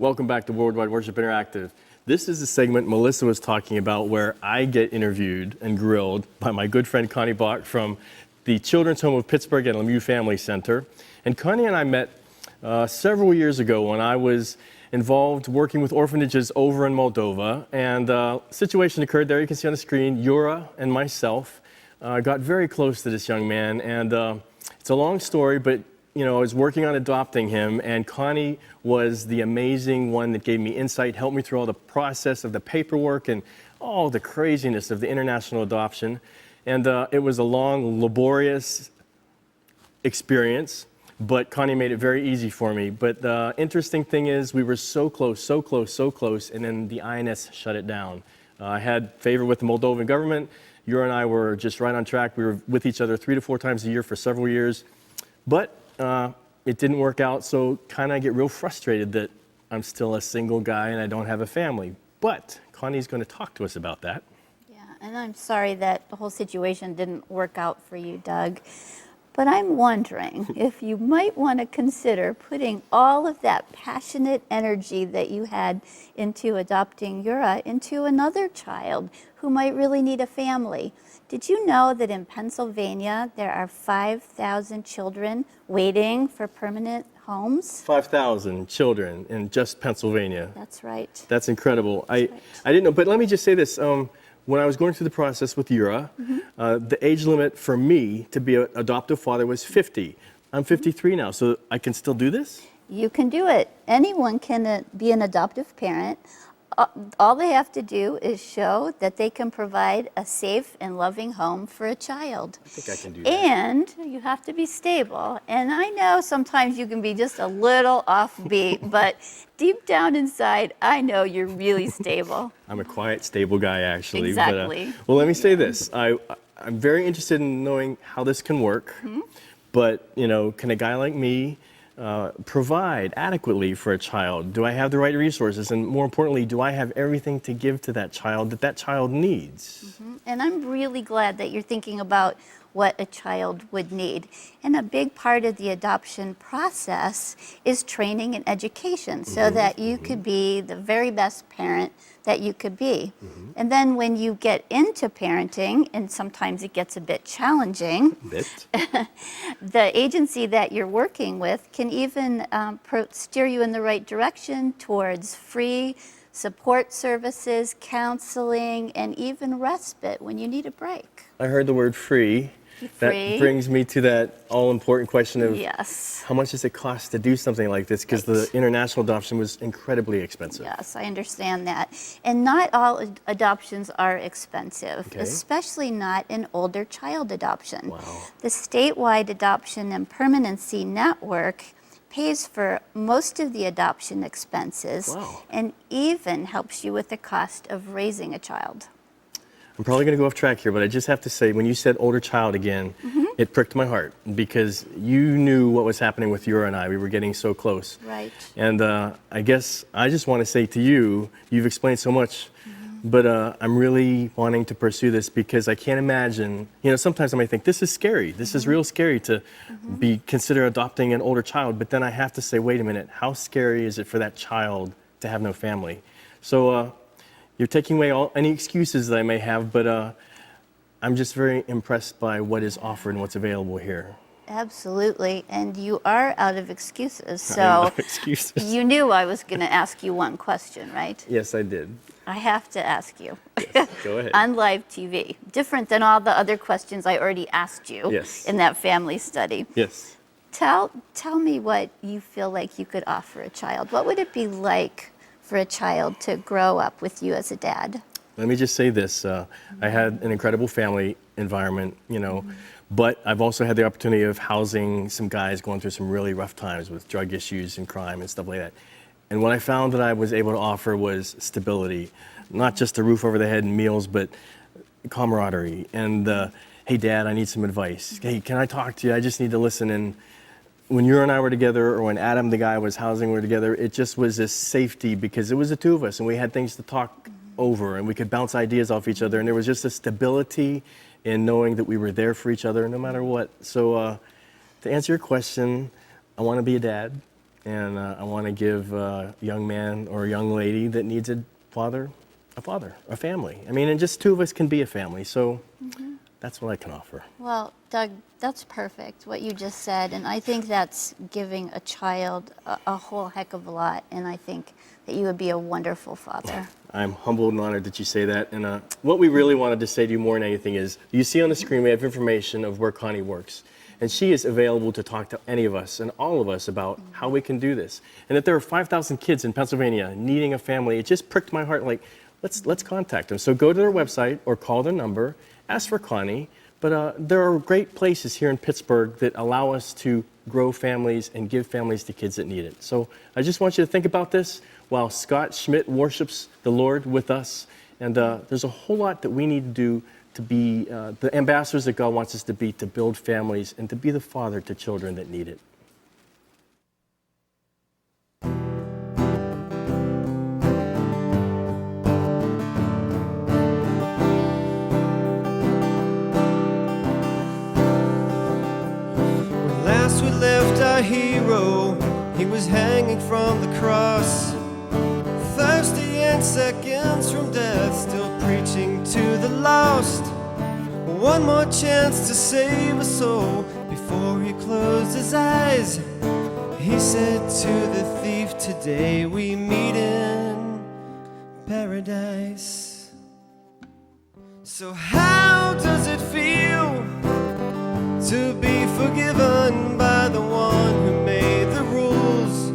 Welcome back to Worldwide Worship Interactive. This is the segment Melissa was talking about where I get interviewed and grilled by my good friend Connie Bach from the Children's Home of Pittsburgh and Lemieux Family Center. And Connie and I met several years ago when I was involved working with orphanages over in Moldova. And a situation occurred there, you can see on the screen. Yura and myself got very close to this young man. And it's a long story, but I was working on adopting him, and Connie was the amazing one that gave me insight, helped me through all the process of the paperwork and all the craziness of the international adoption. And it was a long, laborious experience, but Connie made it very easy for me. But the interesting thing is we were so close, and then the INS shut it down. I had favor with the Moldovan government. Yura and I were just right on track. We were with each other 3 to 4 times a year for several years. But it didn't work out, so kind of get real frustrated that I'm still a single guy and I don't have a family. But Connie's going to talk to us about that. Yeah, and I'm sorry that the whole situation didn't work out for you, Doug. But I'm wondering if you might want to consider putting all of that passionate energy that you had into adopting Yura into another child who might really need a family. Did you know that in Pennsylvania there are 5,000 children waiting for permanent homes? 5,000 children in just Pennsylvania. That's right. That's incredible. That's right. I didn't know, but let me just say this. When I was going through the process with Yura, the age limit for me to be an adoptive father was 50. I'm 53 now, so I can still do this? You can do it. Anyone can be an adoptive parent. All they have to do is show that they can provide a safe and loving home for a child. I think I can do that. And you have to be stable. And I know sometimes you can be just a little offbeat, but deep down inside, I know you're really stable. I'm a quiet, stable guy, actually. Exactly. But, well, let me say this. I'm very interested in knowing how this can work. But, can a guy like me provide adequately for a child? Do I have the right resources? And more importantly, do I have everything to give to that child that that child needs? And I'm really glad that you're thinking about what a child would need. And a big part of the adoption process is training and education so that you could be the very best parent that you could be. And then when you get into parenting, and sometimes it gets a bit challenging, the agency that you're working with can even steer you in the right direction towards free support services, counseling, and even respite when you need a break. I heard the word free. That brings me to that all-important question of how much does it cost to do something like this? Because the international adoption was incredibly expensive. Yes, I understand that. And not all adoptions are expensive, especially not an older child adoption. Wow. The statewide adoption and permanency network pays for most of the adoption expenses and even helps you with the cost of raising a child. I'm probably going to go off track here, but I just have to say, when you said older child again, it pricked my heart because you knew what was happening with Yura and I. We were getting so close. Right. And I guess I just want to say to you, you've explained so much, but I'm really wanting to pursue this because I can't imagine, sometimes I might think, this is scary. This is real scary to consider adopting an older child. But then I have to say, wait a minute, how scary is it for that child to have no family? So, you're taking away any excuses that I may have, but I'm just very impressed by what is offered and what's available here. Absolutely, and you are out of excuses, so you knew I was going to ask you one question, right? Yes, I did. I have to ask you. Yes, go ahead. On live TV, different than all the other questions I already asked you in that family study. Yes. Tell me what you feel like you could offer a child. What would it be like for a child to grow up with you as a dad? Let me just say this. I had an incredible family environment, but I've also had the opportunity of housing some guys going through some really rough times with drug issues and crime and stuff like that. And what I found that I was able to offer was stability, not just a roof over the head and meals, but camaraderie. And, hey, Dad, I need some advice. Hey, can I talk to you? I just need to listen. And when you and I were together, or when Adam, the guy I was housing, were together, it just was this safety because it was the two of us and we had things to talk over and we could bounce ideas off each other. And there was just a stability in knowing that we were there for each other no matter what. So to answer your question, I want to be a dad. And I want to give a young man or a young lady that needs a father, a family. I mean, and just two of us can be a family. So that's what I can offer. Well, Doug, that's perfect, what you just said. And I think that's giving a child a whole heck of a lot. And I think that you would be a wonderful father. I'm humbled and honored that you say that. And what we really wanted to say to you more than anything is, you see on the screen, we have information of where Connie works. And she is available to talk to any of us and all of us about how we can do this. And if there are 5,000 kids in Pennsylvania needing a family, it just pricked my heart, like, let's contact them. So go to their website or call their number, ask for Connie. But there are great places here in Pittsburgh that allow us to grow families and give families to kids that need it. So I just want you to think about this while Scott Schmidt worships the Lord with us. And there's a whole lot that we need to do to be the ambassadors that God wants us to be, to build families and to be the father to children that need it. When last we left our hero, he was hanging from the cross, thirsty and seconds from death, still preaching to the lost. One more chance to save a soul before he closed his eyes. He said to the thief, today we meet in paradise. So how does it feel to be forgiven by the one who made the rules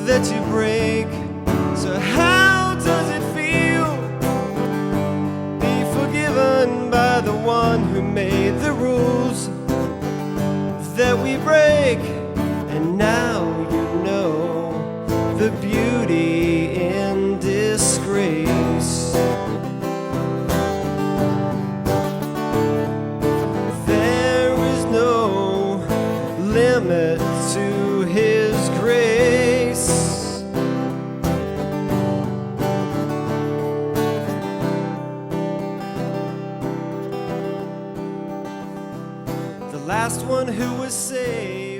that you break? So how does it feel be forgiven by the one who made the rules that we break? And now you know the beauty in disgrace. There is no limit to his grace. The last one who was saved